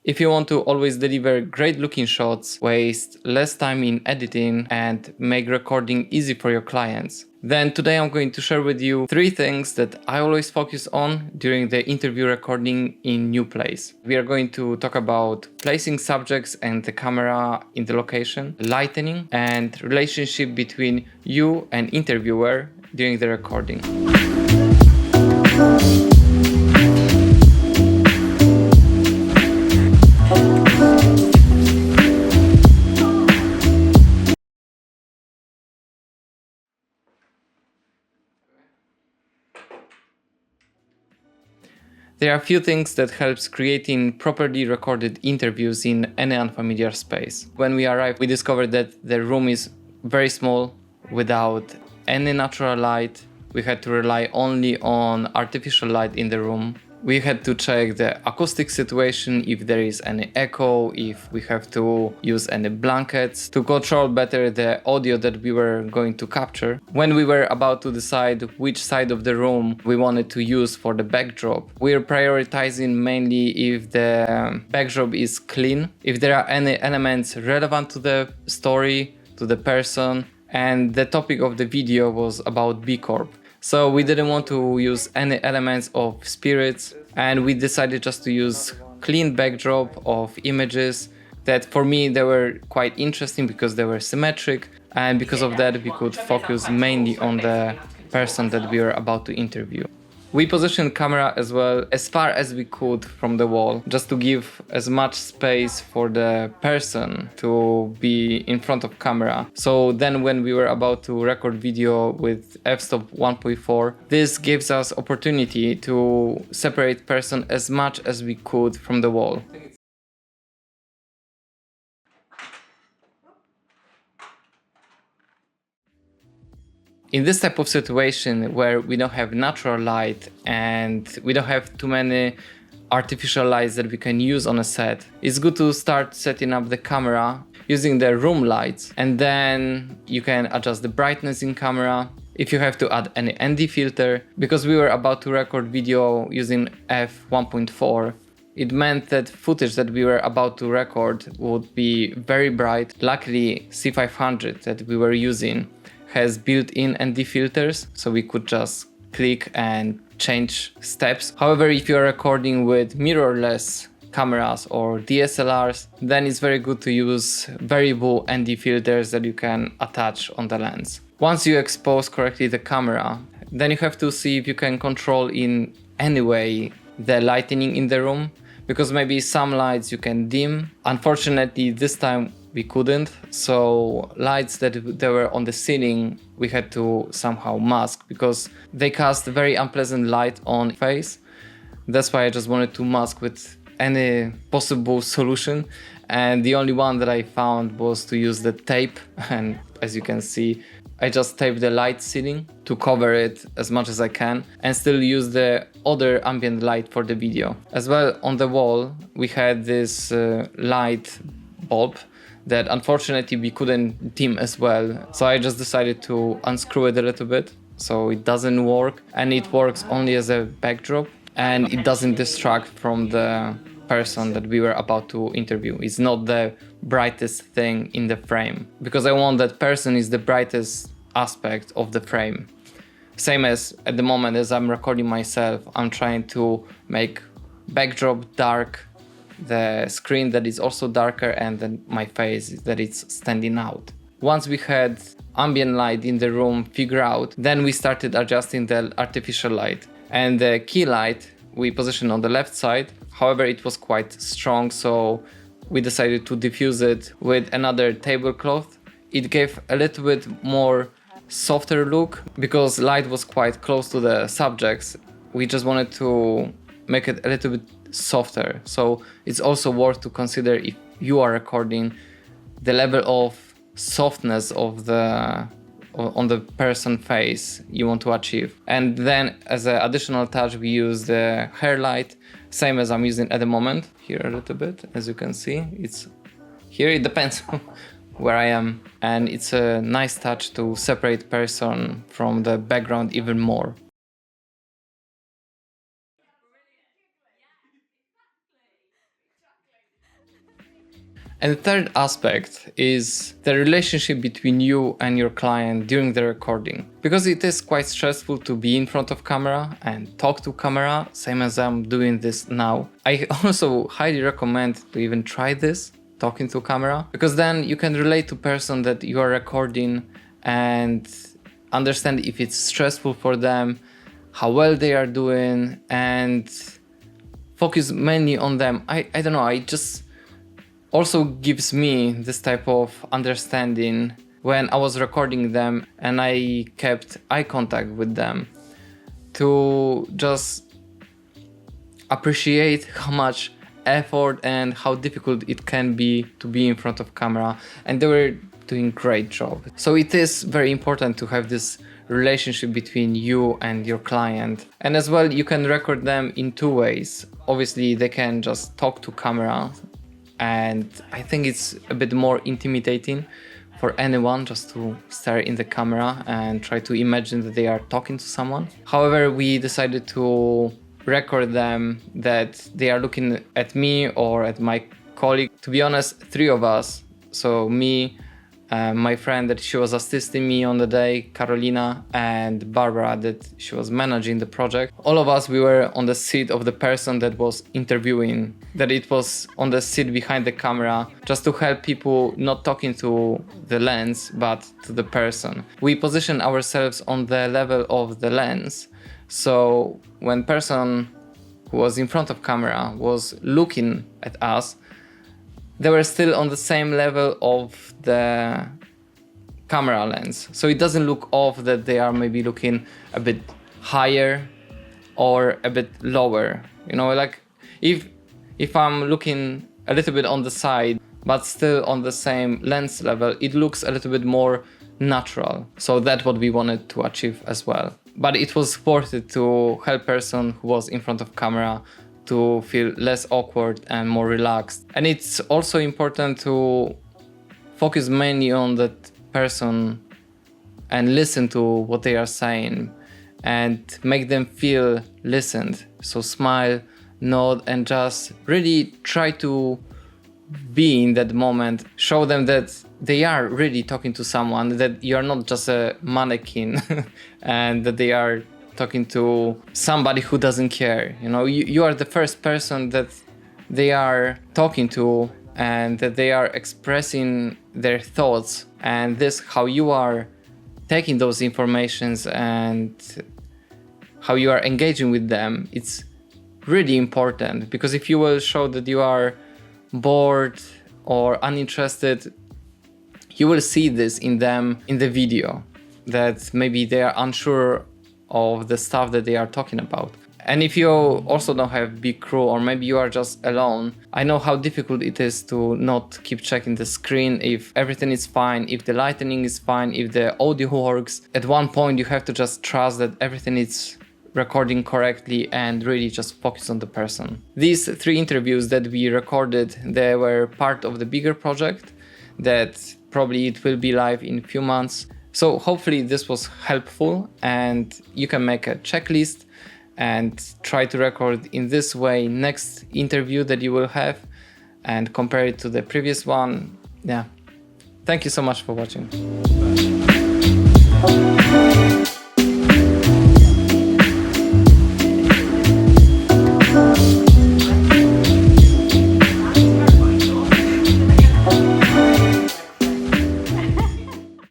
If you want to always deliver great looking shots, waste less time in editing, and make recording easy for your clients, then today I'm going to share with you 3 things that I always focus on during the interview recording in new place. We are going to talk about placing subjects and the camera in the location, lighting, and relationship between you and interviewer during the recording. There are a few things that helps creating properly recorded interviews in any unfamiliar space. When we arrived, we discovered that the room is very small without any natural light. We had to rely only on artificial light in the room. We had to check the acoustic situation, if there is any echo, if we have to use any blankets to control better the audio that we were going to capture. When we were about to decide which side of the room we wanted to use for the backdrop, we are prioritizing mainly if the backdrop is clean, if there are any elements relevant to the story, to the person, and the topic of the video was about B Corp. So we didn't want to use any elements of spirits, and we decided just to use clean backdrop of images that for me they were quite interesting because they were symmetric, and because of that we could focus mainly on the person that we were about to interview. We positioned camera as well as far as we could from the wall, just to give as much space for the person to be in front of camera. So then when we were about to record video with f-stop 1.4, this gives us opportunity to separate person as much as we could from the wall. In this type of situation where we don't have natural light and we don't have too many artificial lights that we can use on a set, it's good to start setting up the camera using the room lights, and then you can adjust the brightness in camera. If you have to add any ND filter, because we were about to record video using f1.4, it meant that footage that we were about to record would be very bright. Luckily, C500 that we were using has built-in ND filters, so we could just click and change steps. However, if you're recording with mirrorless cameras or DSLRs, then it's very good to use variable ND filters that you can attach on the lens. Once you expose correctly the camera, then you have to see if you can control in any way the lighting in the room, because maybe some lights you can dim. Unfortunately, this time we couldn't, so lights that were on the ceiling we had to somehow mask because they cast very unpleasant light on face. That's why I just wanted to mask with any possible solution, and the only one that I found was to use the tape, and as you can see, I just taped the light ceiling to cover it as much as I can and still use the other ambient light for the video. As well, on the wall we had this light bulb that unfortunately we couldn't dim as well, so I just decided to unscrew it a little bit so it doesn't work, and it works only as a backdrop and it doesn't distract from the person that we were about to interview. It's not the brightest thing in the frame, because I want that person is the brightest aspect of the frame. Same as at the moment as I'm recording myself, I'm trying to make backdrop dark, the screen that is also darker, and then my face that it's standing out. Once we had ambient light in the room figured out, then we started adjusting the artificial light, and the key light we positioned on the left side. However, it was quite strong, so we decided to diffuse it with another tablecloth. It gave a little bit more softer look because light was quite close to the subjects. We just wanted to make it a little bit softer, so it's also worth to consider if you are recording the level of softness of the on the person face you want to achieve. And then as an additional touch we use the hair light, same as I'm using at the moment here a little bit. As you can see, it's here, it depends where I am, and it's a nice touch to separate person from the background even more. And the third aspect is the relationship between you and your client during the recording. Because it is quite stressful to be in front of camera and talk to camera, same as I'm doing this now. I also highly recommend to even try this, talking to camera, because then you can relate to person that you are recording and understand if it's stressful for them, how well they are doing, and focus mainly on them. I don't know, I just also gives me this type of understanding when I was recording them and I kept eye contact with them to just appreciate how much effort and how difficult it can be to be in front of camera, and they were doing great job. So it is very important to have this relationship between you and your client. And as well, you can record them in two ways. Obviously they can just talk to camera, and I think it's a bit more intimidating for anyone just to stare in the camera and try to imagine that they are talking to someone. However, we decided to record them that they are looking at me or at my colleague. To be honest, three of us, so me, my friend that she was assisting me on the day, Carolina, and Barbara that she was managing the project. All of us, we were on the seat of the person that was interviewing, that it was on the seat behind the camera, just to help people not talking to the lens, but to the person. We position ourselves on the level of the lens. So when person who was in front of camera was looking at us, they were still on the same level of the camera lens. So it doesn't look off that they are maybe looking a bit higher or a bit lower. You know, like if I'm looking a little bit on the side, but still on the same lens level, it looks a little bit more natural. So that's what we wanted to achieve as well. But it was worth it to help person who was in front of camera to feel less awkward and more relaxed. And it's also important to focus mainly on that person and listen to what they are saying and make them feel listened. So smile, nod, and just really try to be in that moment. Show them that they are really talking to someone, that you're not just a mannequin and that they are talking to somebody who doesn't care. You know, you are the first person that they are talking to, and that they are expressing their thoughts, and this how you are taking those informations and how you are engaging with them. It's really important, because if you will show that you are bored or uninterested, you will see this in them in the video, that maybe they are unsure of the stuff that they are talking about. And if you also don't have big crew, or maybe you are just alone, I know how difficult it is to not keep checking the screen if everything is fine, if the lighting is fine, if the audio works. At one point you have to just trust that everything is recording correctly and really just focus on the person. These 3 interviews that we recorded, they were part of the bigger project that probably it will be live in a few months. So hopefully this was helpful, and you can make a checklist and try to record in this way next interview that you will have and compare it to the previous one. Yeah. Thank you so much for watching.